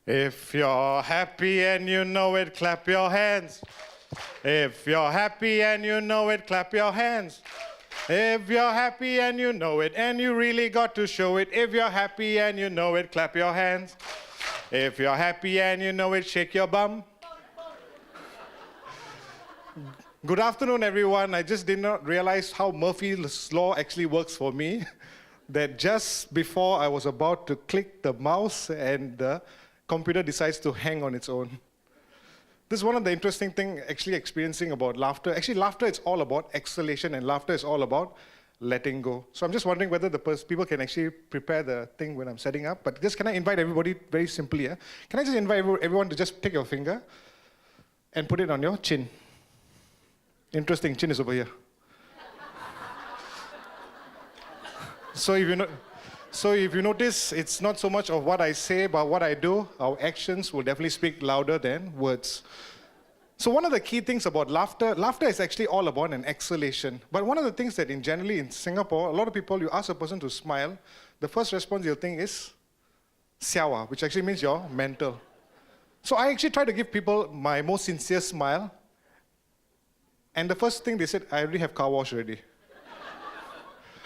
If you're happy and you know it, clap your hands. If you're happy and you know it, clap your hands. If you're happy and you know it, and you really got to show it. If you're happy and you know it, clap your hands. If you're happy and you know it, shake your bum. Good afternoon, everyone. I just did not realize how Murphy's Law actually works for me. That just before I was about to click the mouse and the computer decides to hang on its own. This is one of the interesting things actually experiencing about laughter. Actually, laughter is all about exhalation, and laughter is all about letting go. So I'm just wondering whether the people can actually prepare the thing when I'm setting up. But just can I invite everybody very simply? Can I just invite everyone to just take your finger and put it on your chin? Interesting, chin is over here. So if you notice, it's not so much of what I say, but what I do. Our actions will definitely speak louder than words. So one of the key things about laughter is actually all about an exhalation. But one of the things that generally in Singapore, a lot of people, you ask a person to smile, the first response you'll think is, siawa, which actually means you're mental. So I actually try to give people my most sincere smile. And the first thing they said, I already have car wash already.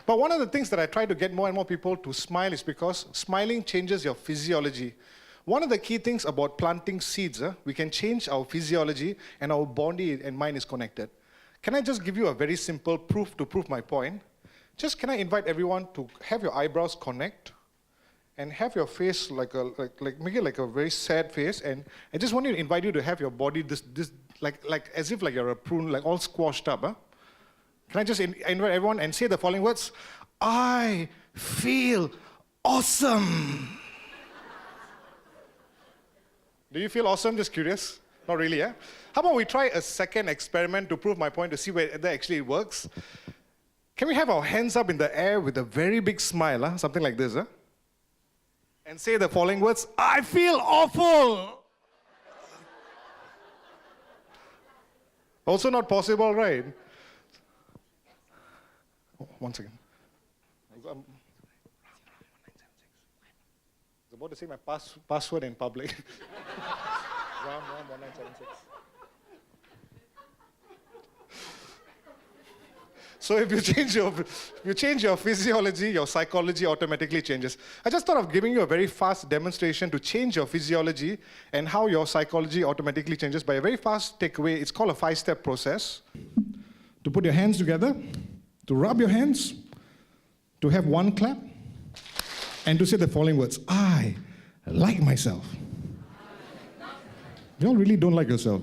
But one of the things that I try to get more and more people to smile is because smiling changes your physiology. One of the key things about planting seeds, we can change our physiology and our body and mind is connected. Can I just give you a very simple proof to prove my point? Just can I invite everyone to have your eyebrows connect and have your face make it like a very sad face, and I just want to invite you to have your body this like as if like you're a prune, like all squashed up. Can I just invite everyone and say the following words? I feel awesome. Do you feel awesome? Just curious? Not really, How about we try a second experiment to prove my point, to see whether actually it works? Can we have our hands up in the air with a very big smile, something like this, and say the following words, I feel awful. Also not possible, right? Oh, 1 second. I was about to say my password in public. Round 1976. So if you change your physiology, your psychology automatically changes. I just thought of giving you a very fast demonstration to change your physiology and how your psychology automatically changes by a very fast takeaway. It's called a 5-step process. To put your hands together, to rub your hands, to have one clap, and to say the following words, I like myself. You all really don't like yourself,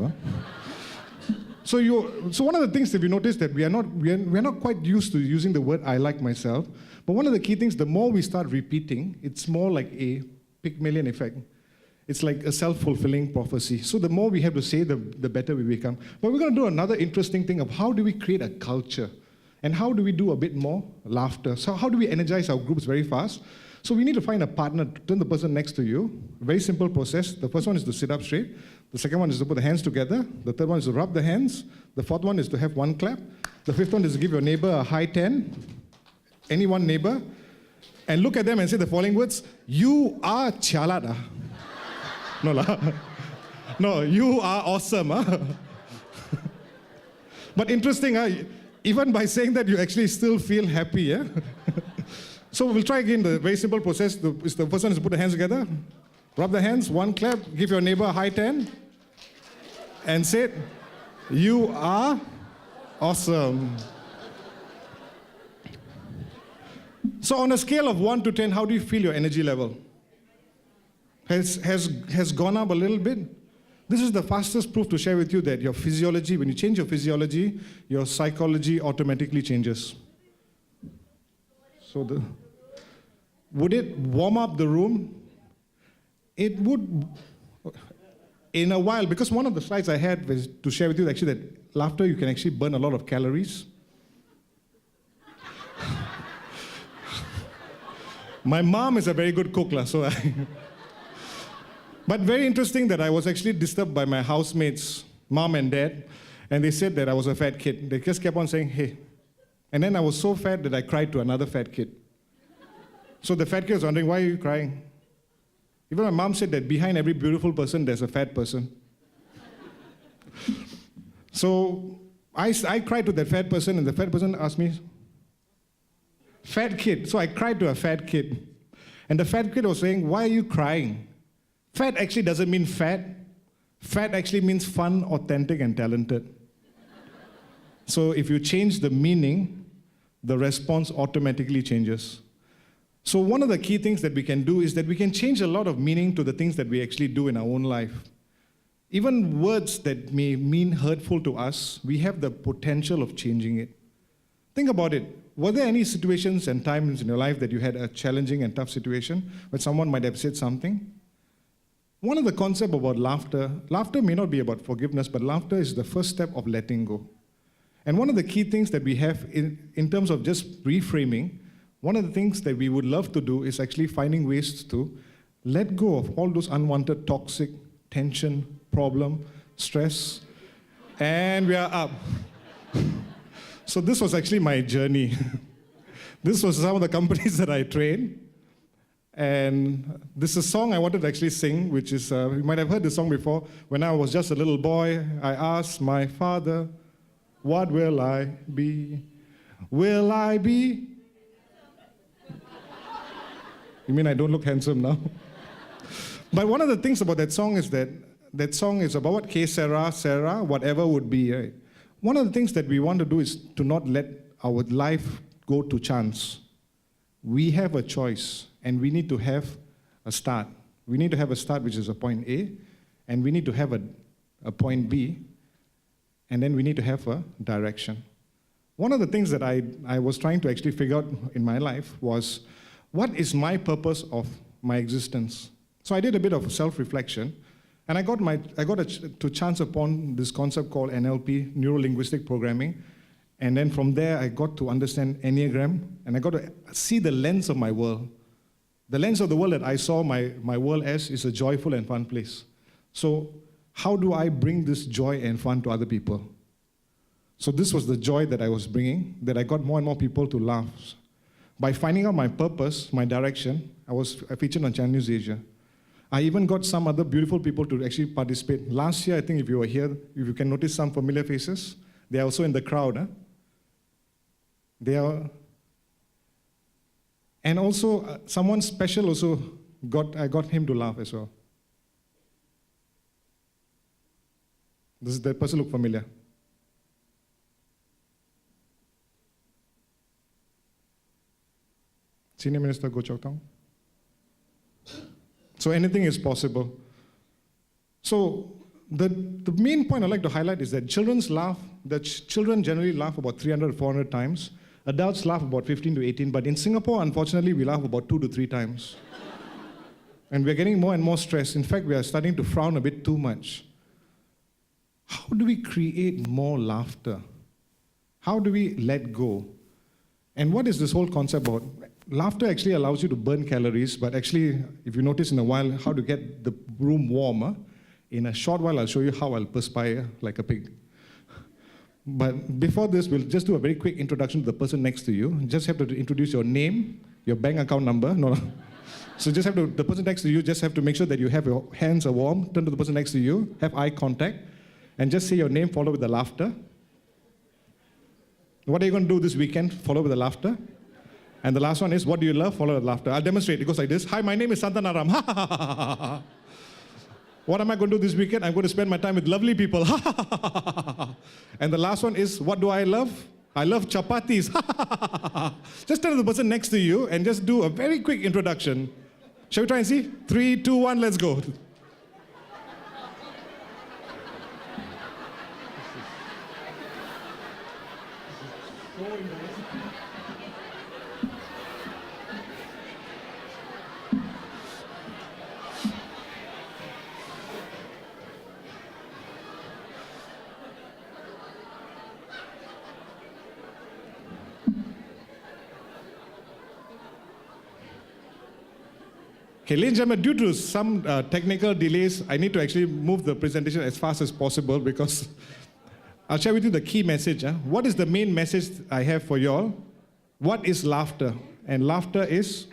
So one of the things that we notice that we are not quite used to using the word I like myself, but one of the key things, the more we start repeating, it's more like a Pygmalion effect. It's like a self-fulfilling prophecy. So the more we have to say, the better we become. But we're going to do another interesting thing of how do we create a culture? And how do we do a bit more laughter? So how do we energize our groups very fast? So we need to find a partner, turn the person next to you. Very simple process. The first one is to sit up straight. The second one is to put the hands together. The third one is to rub the hands. The fourth one is to have one clap. The fifth one is to give your neighbor a high 10. Any one neighbor. And look at them and say the following words. You are chalada. No, la. No, you are awesome. But interesting, even by saying that, you actually still feel happy, So we'll try again the very simple process. The first one is to put the hands together, rub the hands, one clap, give your neighbor a high 10, and say, you are awesome. So on a scale of 1 to 10, how do you feel your energy level? Has gone up a little bit? This is the fastest proof to share with you that your physiology, when you change your physiology, your psychology automatically changes. So would it warm up the room? It would, in a while, because one of the slides I had was to share with you actually that laughter, you can actually burn a lot of calories. My mom is a very good cook, so But very interesting that I was actually disturbed by my housemates, mom and dad, and they said that I was a fat kid. They just kept on saying, hey. And then I was so fat that I cried to another fat kid. So the fat kid was wondering, why are you crying? Even my mom said that behind every beautiful person, there's a fat person. So I cried to that fat person, and the fat person asked me, fat kid. So I cried to a fat kid. And the fat kid was saying, why are you crying? Fat actually doesn't mean fat. Fat actually means fun, authentic, and talented. So if you change the meaning, the response automatically changes. So one of the key things that we can do is that we can change a lot of meaning to the things that we actually do in our own life. Even words that may mean hurtful to us, we have the potential of changing it. Think about it. Were there any situations and times in your life that you had a challenging and tough situation where someone might have said something? One of the concepts about laughter may not be about forgiveness, but laughter is the first step of letting go. And one of the key things that we have in terms of just reframing, one of the things that we would love to do is actually finding ways to let go of all those unwanted toxic tension, problem, stress, and we are up. So this was actually my journey. This was some of the companies that I trained. And this is a song I wanted to actually sing, which is, you might have heard this song before. When I was just a little boy, I asked my father, what will I be? Will I be? You mean I don't look handsome now? But one of the things about that song is that song is about what que sera, whatever would be, right? One of the things that we want to do is to not let our life go to chance. We have a choice, and we need to have a start. We need to have a start, which is a point A, and we need to have a point B, and then we need to have a direction. One of the things that I was trying to actually figure out in my life was, what is my purpose of my existence? So I did a bit of self-reflection, and I got to chance upon this concept called NLP, Neuro-Linguistic Programming, and then from there I got to understand Enneagram, and I got to see the lens of my world. The lens of the world that I saw my world as is a joyful and fun place. So how do I bring this joy and fun to other people? So this was the joy that I was bringing, that I got more and more people to laugh. By finding out my purpose, my direction, I featured on Channel News Asia. I even got some other beautiful people to actually participate. Last year, I think if you were here, if you can notice some familiar faces, they are also in the crowd. Huh? They are, and also someone special also I got him to laugh as well. Does that person look familiar? Senior Minister Goh Chok Tong. So anything is possible. So the main point I'd like to highlight is that children generally laugh about 300 to 400 times. Adults laugh about 15 to 18, but in Singapore, unfortunately, we laugh about 2 to 3 times. And we're getting more and more stressed. In fact, we are starting to frown a bit too much. How do we create more laughter? How do we let go? And what is this whole concept about? Laughter actually allows you to burn calories, but actually, if you notice in a while how to get the room warmer, in a short while I'll show you how I'll perspire like a pig. But before this, we'll just do a very quick introduction to the person next to you. You just have to introduce your name, your bank account number. No. So the person next to you just have to make sure that you have your hands are warm, turn to the person next to you, have eye contact, and just say your name followed with the laughter. What are you going to do this weekend? Follow with the laughter. And the last one is, what do you love? Follow with laughter. I'll demonstrate. It goes like this. Hi, my name is Santanaram. What am I going to do this weekend? I'm going to spend my time with lovely people. And the last one is, what do I love? I love chapatis. Just tell the person next to you and just do a very quick introduction. Shall we try and see? 3, 2, 1, let's go. Okay, ladies and gentlemen, due to some technical delays, I need to actually move the presentation as fast as possible because I'll share with you the key message. What is the main message I have for you all? What is laughter? And laughter is?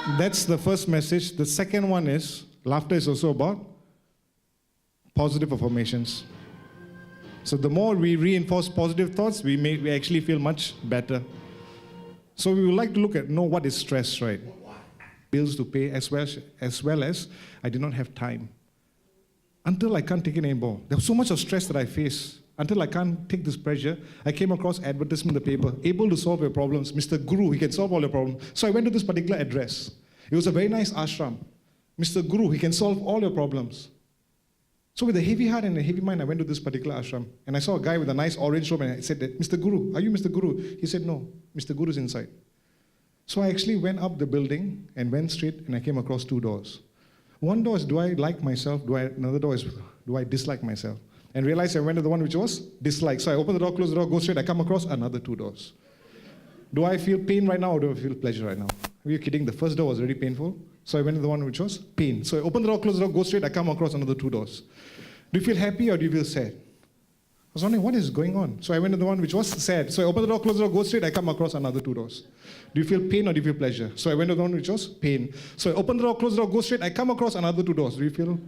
That's the first message. The second one is, laughter is also about positive affirmations. So the more we reinforce positive thoughts, we actually feel much better. So we would like to know what is stress, right? Bills to pay, as well as I did not have time. Until I can't take it anymore. There was so much of stress that I face. Until I can't take this pressure, I came across advertisement in the paper, able to solve your problems. Mr. Guru, he can solve all your problems. So I went to this particular address. It was a very nice ashram. Mr. Guru, he can solve all your problems. So with a heavy heart and a heavy mind, I went to this particular ashram. And I saw a guy with a nice orange robe, and I said, Mr. Guru, are you Mr. Guru? He said, no, Mr. Guru's inside. So I actually went up the building and went straight, and I came across two doors. One door is, do I like myself? Another door is, do I dislike myself? And realized I went to the one which was dislike. So I opened the door, closed the door, go straight, I come across another two doors. Do I feel pain right now, or do I feel pleasure right now? Are you kidding? The first door was already painful. So I went to the one which was pain. So I opened the door, closed the door, go straight, I come across another two doors. Do you feel happy or do you feel sad? I was wondering, what is going on? So I went to the one which was sad. So I opened the door, closed the door, go straight, I come across another two doors. Do you feel pain or do you feel pleasure? So I went to the one which was pain. So I opened the door, closed the door, go straight, I come across another two doors. Do you feel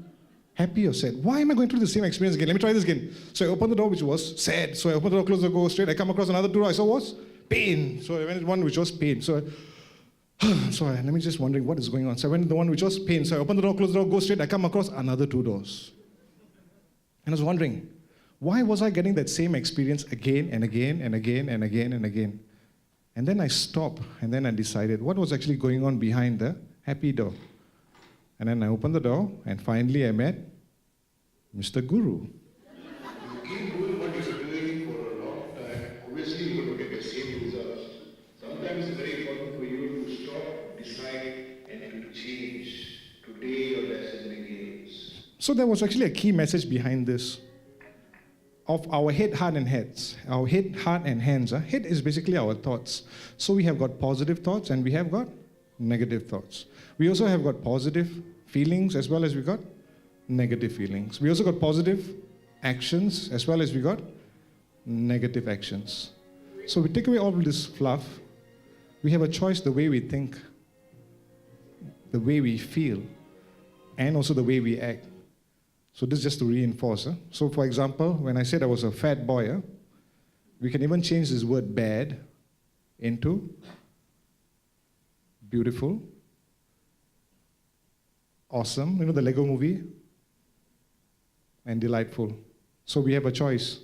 happy or sad? Why am I going through the same experience again? Let me try this again. So I opened the door which was sad. So I opened the door, closed the door, go straight, I come across another two doors. I saw was pain. So I went to the one which was pain. So let me just wondering what is going on. So I went to the one which was pain. So I opened the door, closed the door, go straight, I come across another two doors. And I was wondering, why was I getting that same experience again and again and again and again and again? And then I stopped, and then I decided what was actually going on behind the happy door. And then I opened the door, and finally I met Mr. Guru. You keep doing what you're doing for a long time, obviously you're going to get the same results. Sometimes it's very important for you to stop, decide, and to change. Today your lesson begins. So there was actually a key message behind this. Of our head, heart, and heads. Our head, heart, and hands. Head is basically our thoughts. So we have got positive thoughts and we have got negative thoughts. We also have got positive feelings as well as we got negative feelings. We also got positive actions as well as we got negative actions. So we take away all of this fluff. We have a choice the way we think, the way we feel, and also the way we act. So this is just to reinforce. So for example, when I said I was a fat boy, we can even change this word bad into beautiful, awesome, the Lego movie, and delightful. So we have a choice.